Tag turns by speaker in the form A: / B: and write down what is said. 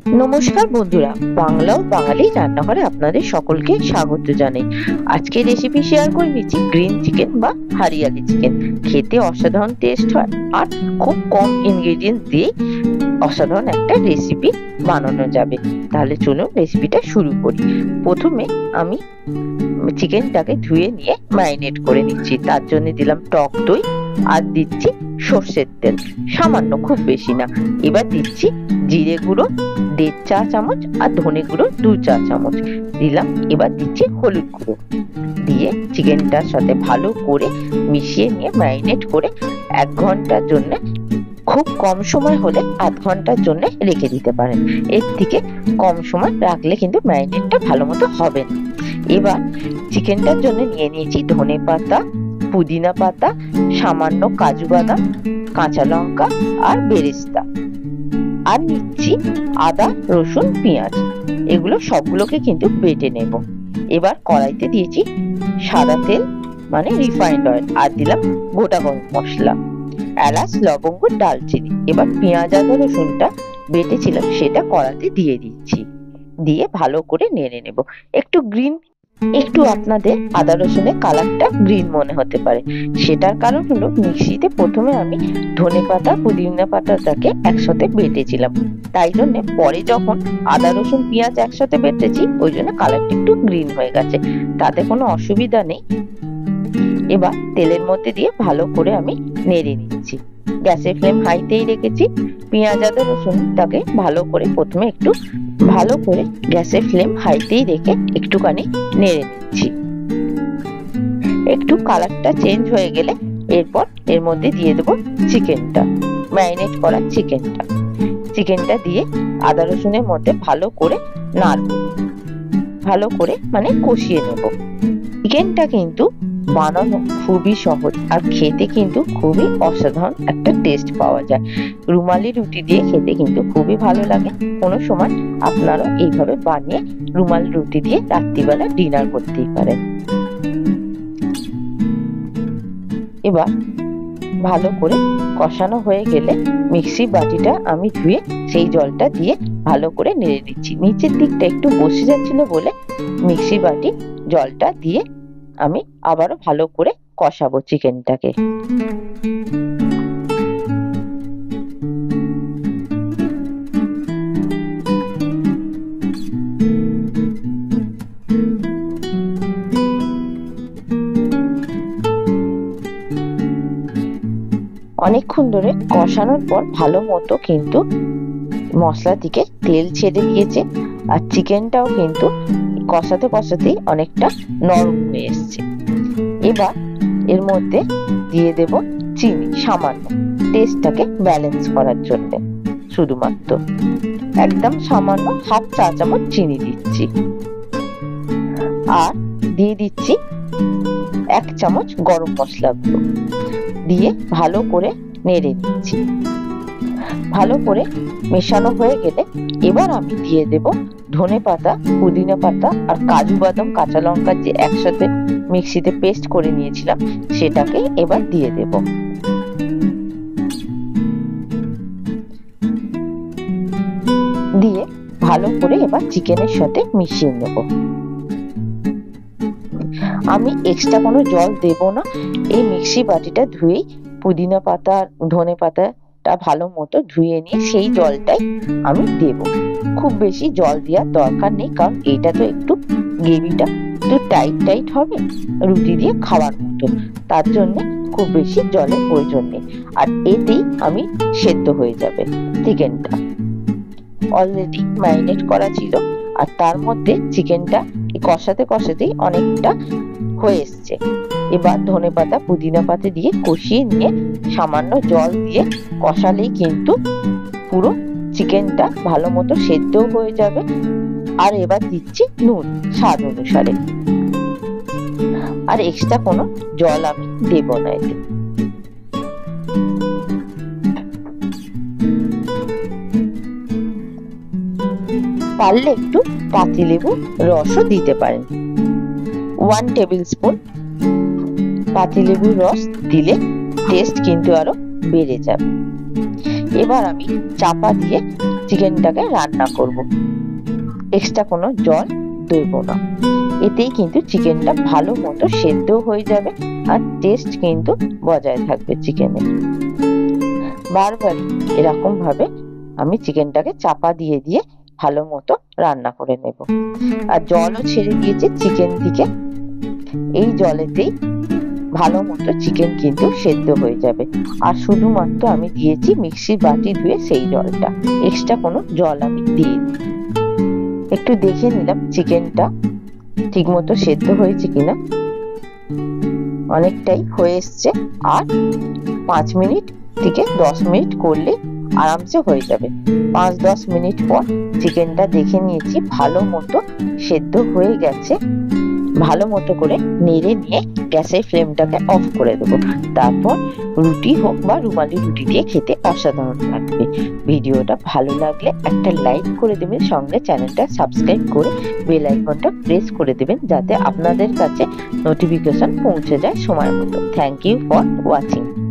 A: নমস্কার বন্ধুরা, বাংলা ও বাঙালি রান্নাঘরে আপনাদের সকলকে স্বাগত জানাই। আজকে রেসিপি শেয়ার করে নিচ্ছি গ্রিন চিকেন বা হরিয়ালি চিকেন। খেতে অসাধারণ টেস্ট হয় আর খুব কম ইনগ্রেডিয়েন্টস দিয়ে অসাধারণ একটা রেসিপি বানানো যাবে। তাহলে চলুন রেসিপিটা শুরু করি। প্রথমে আমি চিকেনটাকে ধুয়ে নিয়ে ম্যারিনেট করে নিচ্ছি। তার জন্য দিলাম টক দই আর দিচ্ছি সর্ষের তেল, সামান্য, খুব বেশি না। এবার দিচ্ছি জিরে গুঁড়ো 1.5 চা চামচ আর ধনে গুঁড়ো 2 চা চামচ দিলাম। এবার দিচ্ছি হলুদ গুঁড়ো দিয়ে চিকেনটার সাথে ভালো করে মিশিয়ে নিয়ে ম্যারিনেট করে 1 ঘন্টার জন্য, খুব কম সময় হলে আধ ঘন্টার জন্য রেখে দিতে পারেন। এর থেকে কম সময় রাখলে কিন্তু ম্যারিনেটটা ভালো মতো হবে না। এবার চিকেনটার জন্য নিয়ে নিয়েছি ধনে পাতা, পুদিনা পাতা, সামান্য কাজু বাদাম, কাঁচা লঙ্কা আর বেরেস্তা, আর নিচ্ছি আদা, রসুন, পেঁয়াজ। এগুলো সবগুলোকে কিন্তু বেটে নেব। এবার কড়াইতে দিয়েছি সাদা তেল মানে রিফাইন্ড অয়েল, আর দিলাম গোটা গরম মশলা, এলাচ, লবঙ্গ, দারচিনি। এবার পেঁয়াজ, আদা, রসুনটা বেটেছিলাম সেটা কড়াতে দিয়ে দিচ্ছি, দিয়ে ভালো করে নেড়ে নেব। একটু আপনাদের আদা রসুনের কালারটা গ্রিন মনে হতে পারে, সেটার কারণ হলো মিক্সিতে প্রথমে আমি ধনে পাতা, পুদিনা পাতাটাকে একসাথে বেটেছিলাম, তাই জন্য পরে যখন আদা রসুন পেঁয়াজ একসাথে বেটেছি ওই জন্য কালারটা একটু গ্রিন হয়ে গেছে। তাতে কোনো অসুবিধা নেই। এবার তেলের মধ্যে দিয়ে ভালো করে আমি নেড়ে নিচ্ছি। গ্যাসের ফ্লেম হাইতেই রেখেছি। পেঁয়াজ, আদা, রসুনটাকে ভালো করে প্রথমে একটু ভালো করে গ্যাসের ফ্লেম হাইতেই রেখে একটুখানি নেড়ে নিচ্ছি। একটু কালারটা চেঞ্জ হয়ে গেলে এরপর এর মধ্যে দিয়ে দেবো চিকেনটা, ম্যারিনেট করা চিকেনটা দিয়ে আদা রসুনের মধ্যে ভালো করে নাড়ব, ভালো করে মানে কষিয়ে নেব। চিকেনটা কিন্তু বানানো খুবই সহজ আর খেতে কিন্তু খুবই অসাধারণ একটা টেস্ট পাওয়া যায়। রুমালি রুটি দিয়ে খেতে কিন্তু খুবই ভালো লাগে। কোনো সময় আপনারা এইভাবে বানিয়ে রুমালি রুটি দিয়ে রাত্রিবেলা ডিনার করতেই পারেন। এবার ভালো করে কষানো হয়ে গেলে মিক্সি বাটিটা আমি ধুয়ে সেই জলটা দিয়ে ভালো করে নেড়ে দিচ্ছি। নিচের দিকটা একটু বসে যাচ্ছিল বলে মিক্সি বাটি জলটা দিয়ে আমি আবারও ভালো করে কষাবো চিকেনটাকে। অনেকক্ষণ ধরে কষানোর পর ভালো মতো কিন্তু মশলা থেকে তেল ছেড়ে দিয়েছে আর চিকেনটাও কিন্তু কষাতে কষাতেই অনেকটা নরম হয়ে এসছে। এবার এর মধ্যে দিয়ে দেব চিনি, সামান্য, টেস্টটাকে ব্যালেন্স করার জন্য শুধুমাত্র একদম সামান্য 1/2 চা চামচ চিনি দিচ্ছি, আর দিয়ে দিচ্ছি 1 চামচ গরম মশলা গুঁড়ো দিয়ে ভালো করে নেড়ে দিচ্ছি। ভালো করে মেশানো হয়ে গেলে এবার আমি দিয়ে দেব ধনে পাতা, পুদিনা পাতা আর কাজু বাদাম, কাঁচা লঙ্কা যে একসাথে মিক্সিতে পেস্ট করে নিয়েছিলাম সেটাকে এবার দিয়ে দেব। দিয়ে ভালো করে এবার চিকেনের সাথে মিশিয়ে নেব। আমি এক্সট্রা কোনো জল দেব না। এই মিক্সি বাটিটা ধুয়েই পুদিনা পাতা, ধনে পাতাটা ভালো মতো ধুয়ে নিয়ে সেই জলটাই আমি দেব। খুব বেশি জল দেওয়ার দরকার নেই, কারণ এটা তো একটু গ্রেভিটা একটু টাইট হবে রুটি দিয়ে খাওয়ার মতো, তার জন্য খুব বেশি জলের প্রয়োজন নেই। আর এতেই আমি সেদ্ধ হয়ে যাবে চিকেনটা। অলরেডি ম্যারিনেট করা ছিল আর তার মধ্যে চিকেনটা কষাতে কষাতেই অনেকটা হয়ে এসছে। এবার ধনে পাতা, পুদিনা পাতা দিয়ে কষিয়ে নিয়ে সামান্য জল দিয়ে কষালেই কিন্তু পুরো চিকেনটা ভালো মতো সেদ্ধ হয়ে যাবে। আর এবার দিচ্ছি নুন স্বাদ অনুসারে, আর এক্সট্রা কোনো জল আমি দেব না এতে। পারলে একটু পাতিলেবু রসও দিতে পারেন। 1 টেবিল স্পুন পাতিলেবুর রস দিলে টেস্ট কিন্তু আরো বেড়ে যাবে। এবার আমি চাপা দিয়ে চিকেনটাকে রান্না করব। এক্সট্রা কোনো জল দেব না। এতেই কিন্তু চিকেনটা ভালো মতো সেদ্ধ হয়ে যাবে আর টেস্ট কিন্তু বজায় থাকবে চিকেনের। বারবার এরকম ভাবে আমি চিকেনটাকে চাপা দিয়ে দিয়ে ভালো মতো রান্না করে নেব। আর জলও ছেড়ে দিয়েছে চিকেন থেকে। এই জলেতেই ভালো মতো চিকেন কিন্তু সেদ্ধ হয়ে যাবে। আর শুধুমাত্র আমি দিয়েছি মিক্সির বাটি ধুয়ে সেই জলটা, এক্সট্রা কোনো জল আমি দিইনি। একটু দেখে নিলাম চিকেনটা ঠিক মতো সেদ্ধ হয়েছে কিনা। অনেকটাই হয়ে এসছে। আর 5 মিনিট থেকে 10 মিনিট করলে আরামসে হয়ে যাবে। 5-10 মিনিট পর চিকেনটা দেখে নিয়েছি ভালো মতো সেদ্ধ হয়ে গেছে। ভালো মতো করে নেড়ে নিয়ে গ্যাসের ফ্লেমটাকে অফ করে দেবো। তারপর রুটি হোক বা রুমালি রুটি দিয়ে খেতে অসাধারণ লাগবে। ভিডিওটা ভালো লাগলে একটা লাইক করে দেবেন, সঙ্গে চ্যানেলটা সাবস্ক্রাইব করে বেল আইকনটা প্রেস করে দেবেন, যাতে আপনাদের কাছে নোটিফিকেশন পৌঁছে যায় সময় মতো। Thank you for watching.